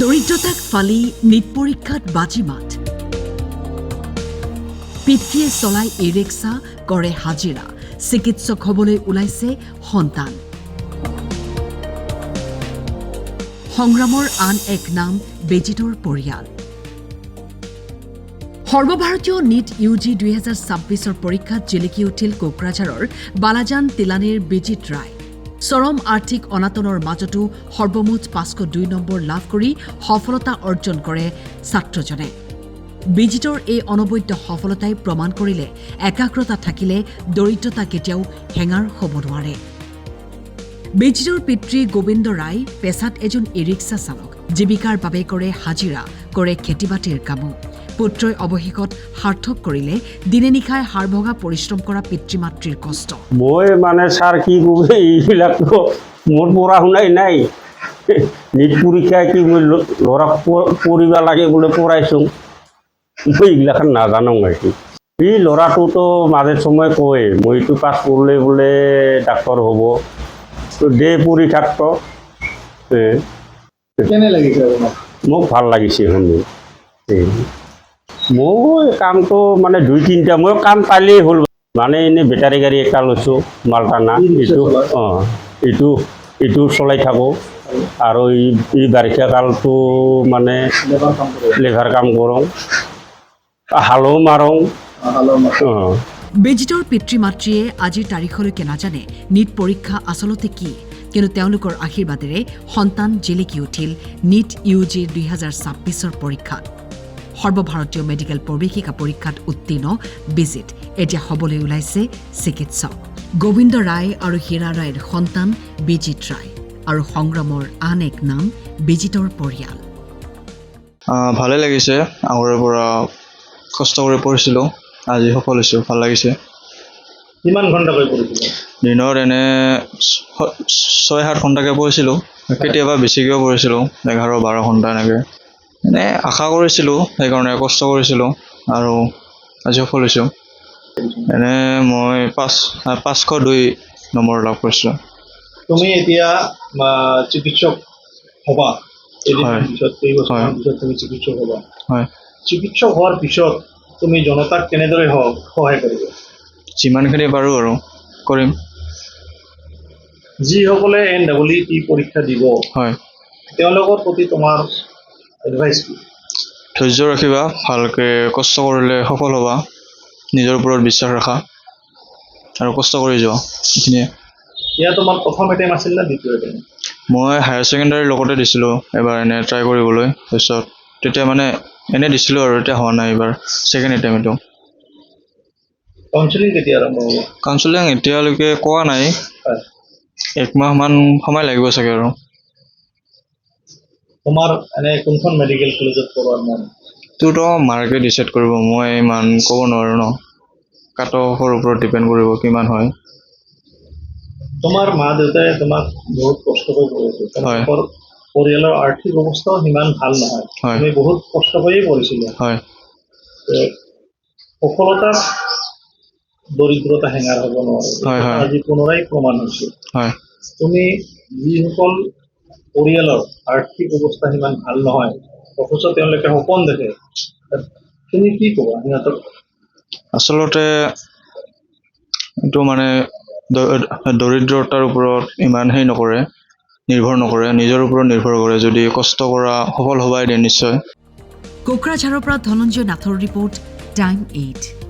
দৰিদ্ৰতাক ফালি নিট পৰীক্ষাত বাজিমাত পিতৃয়ে চলাই ই ৰিক্সা কৰে হাজিৰা চিকিৎসক হ'বলৈ ওলাইছে সন্তান সংগ্ৰামৰ আন এক নাম বেজিতৰ পৰিয়াল সৰ্বভাৰতীয় নিট ইউজি 2026 পৰীক্ষাত জিলিকি উঠিল কোকৰাঝাৰৰ বালাজান তিলানীৰ বেজিত ৰায় চৰম আৰ্থিক অনাটনৰ মাজতো সৰ্বমুঠ 502 নম্বৰ লাভ কৰি সফলতা অৰ্জন কৰে ছাত্ৰজনে বেজিতৰ এই অনবদ্য সফলতাই প্ৰমাণ কৰিলে একাগ্ৰতা থাকিলে দৰিদ্ৰতা কেতিয়াও হেঙাৰ হ'ব নোৱাৰে বেজিতৰ পিতৃ গোবিন্দ ৰায় পেছাত এজন ই ৰিক্সা চালক জীৱিকাৰ বাবে কৰে হাজিৰা কৰে খেতিবাতিৰ কামো পুত্ৰই অৱশেষত সাৰ্থক কৰিলে দিনে নিশাই হাড়ভগা পৰিশ্ৰম কৰা পিতৃ মাতৃৰ কষ্ট মই মানে ছাৰ কি ক'ব এইবিলাক মোৰ পঢ়া শুনাই নাই নিট পৰীক্ষাই কি মই ল'ৰাক পঢ়িব লাগে বোলে পঢ়াইছোঁ মই এইগিলাখন নাজানো আৰু এই ল'ৰাটোতো মাজে সময়ে কয় মইতো পাছ কৰিলে বোলে ডাক্তৰ হ'ব দে পঢ়ি থাকত কেনে লাগিছে মোক ভাল লাগিছে শুনি মই কামটো মানে 2-3টা মই কাম পালেই হ'ল মানে এনেই বেটাৰী গাড়ী এটা লৈছোঁ মালটানা এইটো চলাই থাকোঁ আৰু এই বাৰিষা কালটো মানে লেভাৰ কাম কৰোঁ হালো মাৰোঁ বেজিতৰ পিতৃ মাতৃয়ে আজিৰ তাৰিখলৈকে নাজানে নিট পৰীক্ষা আচলতে কি কিন্তু তেওঁলোকৰ আশীৰ্বাদেৰে সন্তান জিলিকি উঠিল নিট ইউজি 2026 পৰীক্ষাত সৰ্বভাৰতীয় মেডিকেল প্ৰৱেশিকা পৰীক্ষাত উত্তীৰ্ণ বেজিত এতিয়া হ'বলৈ ওলাইছে চিকিৎসক গোবিন্দ ৰায় আৰু হীৰা ৰায়ৰ সন্তান বেজিত ৰায় আৰু সংগ্ৰামৰ আন এক নাম বেজিতৰ পৰিয়াল ভালে লাগিছে আগৰে পৰা কষ্ট কৰি পঢ়িছিলোঁ আজি সফল হৈছোঁ ভাল লাগিছে কিমান ঘণ্টাকৈ পঢ়িছিলে দিনত এনে 6-7 ঘণ্টাকৈ পঢ়িছিলোঁ কেতিয়াবা বেছিকৈও পঢ়িছিলোঁ 11-12 ঘণ্টা এনেকৈ এনে আশা কৰিছিলোঁ সেইকাৰণে কষ্ট কৰিছিলোঁ আৰু আজি সফল হৈছোঁ এনে মই 502 নম্বৰ লাভ কৰিছোঁ তুমি এতিয়া চিকিৎসক হ'বা পিছত কেইবছৰমান পিছত তুমি চিকিৎসক হ'বা হয় চিকিৎসক হোৱাৰ পিছত তুমি জনতাক কেনেদৰে সহায় কৰিবা যিমানখিনি পাৰোঁ আৰু কৰিম যিসকলে NEET পৰীক্ষা দিব হয় তেওঁলোকৰ প্ৰতি তোমাৰ এডভাইচ কি ধৈৰ্য ৰাখিবা ভালকৈ কষ্ট কৰিলে সফল হ'বা নিজৰ ওপৰত বিশ্বাস ৰাখা আৰু কষ্ট কৰি যোৱা এইখিনিয়ে এয়া তোমাৰ প্ৰথম এটেম্প আছিল নে দ্বিতীয় এটেম্প মই হায়াৰ ছেকেণ্ডাৰীৰ লগতে দিছিলোঁ এবাৰ এনে ট্ৰাই কৰিবলৈ তাৰপিছত তেতিয়া মানে এনে দিছিলোঁ আৰু এতিয়া হোৱা নাই এইবাৰ ছেকেণ্ড এটেম্প এইটো কাউন্সেলিং কেতিয়া আৰম্ভ হ'ব কাউন্সেলিং এতিয়ালৈকে কোৱা নাই 1 মাহমান সময় লাগিব চাগে আৰু তোমাৰ এনে কোনখন মেডিকেল কলেজত পঢ়াৰ মন এইটোতো মাৰ্কে ডিচাইড কৰিব মই ইমান ক'ব নোৱাৰোঁ ন কাট অফৰ ওপৰত ডিপেণ্ড কৰিব কিমান হয় তোমাৰ মা দেউতাই তোমাক বহুত কষ্ট কৰি পঢ়াইছে তোমালোকৰ পৰিয়ালৰ আৰ্থিক অৱস্থাও সিমান ভাল নহয় তুমি বহুত কষ্ট কৰিয়ে পঢ়িছিলা হয় সফলতাত দৰিদ্ৰতা হেঙাৰ হ'ব নোৱাৰে আজি পুনৰাই প্ৰমাণ হৈছে হয় তুমি যিসকল পৰিয়ালৰ আৰ্থিক অৱস্থা সিমান ভাল নহয় অথচ তেওঁলোকে সপোন দেখে তুমি কি ক'বা সিহঁতক আচলতে এইটো মানে দৰিদ্ৰতাৰ ওপৰত ইমান নিৰ্ভৰ নকৰে নিজৰ ওপৰত নিৰ্ভৰ কৰে যদি কষ্ট কৰা সফল হ'বাই দিয়ে নিশ্চয় কোকৰাঝাৰৰ পৰা ধনঞ্জয় নাথৰ ৰিপৰ্ট টাইম 8